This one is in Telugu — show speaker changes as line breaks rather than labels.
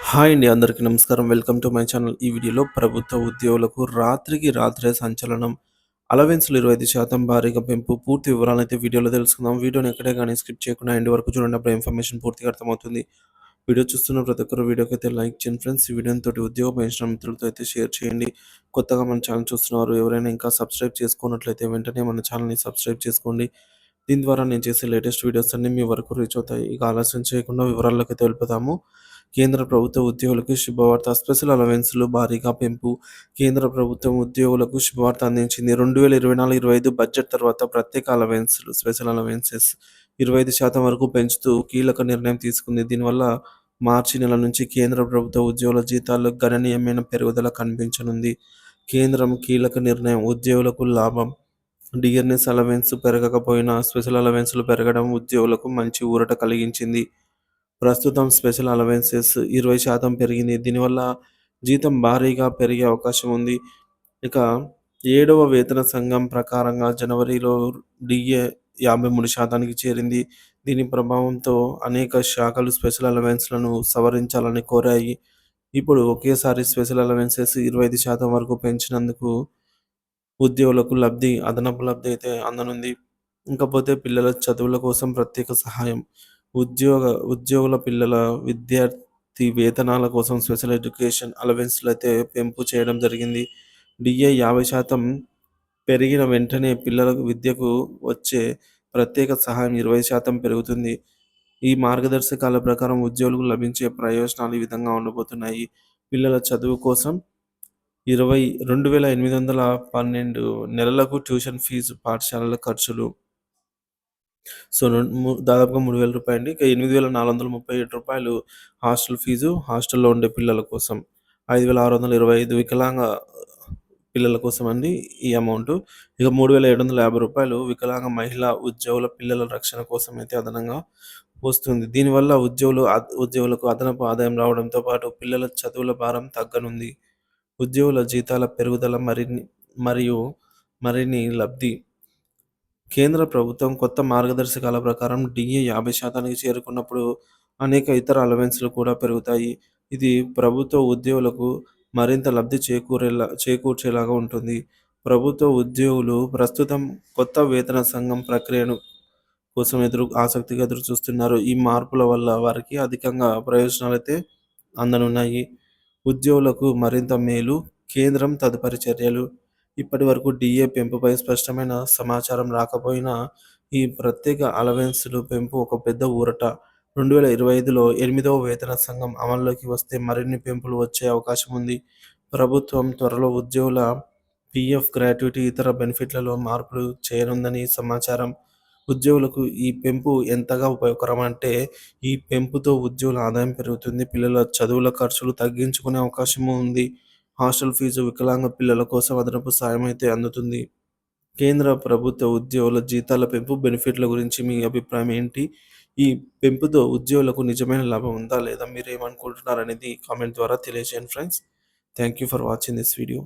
హాయ్ అండి. అందరికీ నమస్కారం. Welcome to my channel. ఈ వీడియోలో ప్రభుత్వ ఉద్యోగులకు రాత్రికి రాత్రే సంచలనం. అలవెన్స్‌లు 25% భారీగా పెంపు. పూర్తి వివరాలైతే వీడియోలో తెలుసుకుందాం. వీడియోని ఎక్కడే గాని స్కిప్ చేయకుండా ఎండ్ వరకు చూడండి. అప్పుడు ఇన్ఫర్మేషన్ పూర్తిగా అర్థమవుతుంది. వీడియో చూస్తున్న ప్రతి ఒక్కరు వీడియోకైతే లైక్ చేయండి ఫ్రెండ్స్. ఈ వీడియోని తోటి ఉద్యోగ పెన్షన్ మిత్రులతో అయితే షేర్ చేయండి. కొత్తగా మన ఛానల్ చూస్తున్నవారు ఎవరైనా ఇంకా సబ్స్క్రైబ్ చేసుకోనట్లయితే వెంటనే మన ఛానల్‌ని సబ్స్క్రైబ్ చేసుకోండి. దీని ద్వారా నేను చేసే లేటెస్ట్ వీడియోస్ అన్నీ మీ వరకు రీచ్ అవుతాయి. ఇక ఆలస్యం చేయకుండా వివరాల్లోకైతే వెళ్ళిపోదాము. కేంద్ర ప్రభుత్వ ఉద్యోగులకు శుభవార్త. స్పెషల్ అలవెన్స్‌లు భారీగా పెంపు. కేంద్ర ప్రభుత్వం ఉద్యోగులకు శుభవార్త అందించింది. 2024-25 బడ్జెట్ తర్వాత ప్రత్యేక అలవెన్స్‌లు, స్పెషల్ అలవెన్సెస్ 25% వరకు పెంచుతూ కీలక నిర్ణయం తీసుకుంది. దీనివల్ల మార్చి నెల నుంచి కేంద్ర ప్రభుత్వ ఉద్యోగుల జీతాల్లో గణనీయమైన పెరుగుదల కనిపించనుంది. కేంద్రం కీలక నిర్ణయం ఉద్యోగులకు లాభం. డిఆర్ఎస్ అలవెన్స్ పెరగకపోయినా స్పెషల్ అలవెన్స్‌లు పెరగడం ఉద్యోగులకు మంచి ఊరట కలిగించింది. ప్రస్తుతం స్పెషల్ అలవెన్సెస్ 20% పెరిగింది. దీనివల్ల జీతం భారీగా పెరిగే అవకాశం ఉంది. ఇక 7వ వేతన సంఘం ప్రకారంగా జనవరిలో డిఏ 53% చేరింది. దీని ప్రభావంతో అనేక శాఖలు స్పెషల్ అలవెన్స్‌లను సవరించాలని కోరాయి. ఇప్పుడు ఒకేసారి స్పెషల్ అలవెన్సెస్ 25% వరకు పెంచినందుకు ఉద్యోగులకు అదనపు లబ్ధి అయితే అందనుంది. ఇంకపోతే పిల్లల చదువుల కోసం ప్రత్యేక సహాయం. ఉద్యోగుల పిల్లల విద్యార్థి వేతనాల కోసం స్పెషల్ ఎడ్యుకేషన్ అలవెన్స్‌లయితే పెంపు చేయడం జరిగింది. డిఏ 50% పెరిగిన వెంటనే పిల్లల విద్యకు వచ్చే ప్రత్యేక సహాయం 20% పెరుగుతుంది. ఈ మార్గదర్శకాల ప్రకారం ఉద్యోగులకు లభించే ప్రయోజనాలు ఈ విధంగా ఉండబోతున్నాయి. పిల్లల చదువు కోసం 2,812 నెలలకు ట్యూషన్ ఫీజు, పాఠశాలల ఖర్చులు. సో, దాదాపుగా రూ. 3,000 అండి. ఇక రూ. 8,437 హాస్టల్ ఫీజు, హాస్టల్‌లో ఉండే పిల్లల కోసం. 5,625 వికలాంగ పిల్లల కోసం అండి ఈ అమౌంటు. ఇక రూ. 3,750 వికలాంగ మహిళా ఉద్యోగుల పిల్లల రక్షణ కోసం అయితే అదనంగా వస్తుంది. దీనివల్ల ఉద్యోగులకు అదనపు ఆదాయం రావడంతో పాటు పిల్లల చదువుల భారం తగ్గనుంది. ఉద్యోగుల జీతాల పెరుగుదల మరియు మరిన్ని లబ్ధి. కేంద్ర ప్రభుత్వం కొత్త మార్గదర్శకాల ప్రకారం డిఏ 50% చేరుకున్నప్పుడు అనేక ఇతర అలవెన్స్‌లు కూడా పెరుగుతాయి. ఇది ప్రభుత్వ ఉద్యోగులకు మరింత లబ్ధి చేకూర్చేలాగా ఉంటుంది. ప్రభుత్వ ఉద్యోగులు ప్రస్తుతం కొత్త వేతన సంఘం ప్రక్రియను కోసం ఆసక్తిగా ఎదురుచూస్తున్నారు. ఈ మార్పుల వల్ల వారికి అధికంగా ప్రయోజనాలైతే అందనున్నాయి. ఉద్యోగులకు మరింత మేలు. కేంద్రం తదుపరి చర్యలు. ఇప్పటివరకు డిఏ పెంపుపై స్పష్టమైన సమాచారం రాకపోయినా ఈ ప్రత్యేక అలవెన్స్‌లు పెంపు ఒక పెద్ద ఊరట. 2025లో 8వ వేతన సంఘం అమల్లోకి వస్తే మరిన్ని పెంపులు వచ్చే అవకాశం ఉంది. ప్రభుత్వం త్వరలో ఉద్యోగుల పీఎఫ్, గ్రాట్యుటీ, ఇతర బెనిఫిట్లలో మార్పులు చేయనుందని సమాచారం. ఉద్యోగులకు ఈ పెంపు ఎంతగా ఉపయోగకరం అంటే ఈ పెంపుతో ఉద్యోగుల ఆదాయం పెరుగుతుంది. పిల్లల చదువుల ఖర్చులు తగ్గించుకునే అవకాశము ఉంది. హాస్టల్ ఫీజు, వికలాంగ పిల్లల కోసం అదనపు సాయం అయితే అందుతుంది. కేంద్ర ప్రభుత్వ ఉద్యోగుల జీతాల పెంపు బెనిఫిట్ల గురించి మీ అభిప్రాయం ఏంటి? ఈ పెంపుతో ఉద్యోగులకు నిజమైన లాభం ఉందా లేదా? మీరేమనుకుంటున్నారనేది కామెంట్ ద్వారా తెలియజేయండి friends. Thank you for watching this video.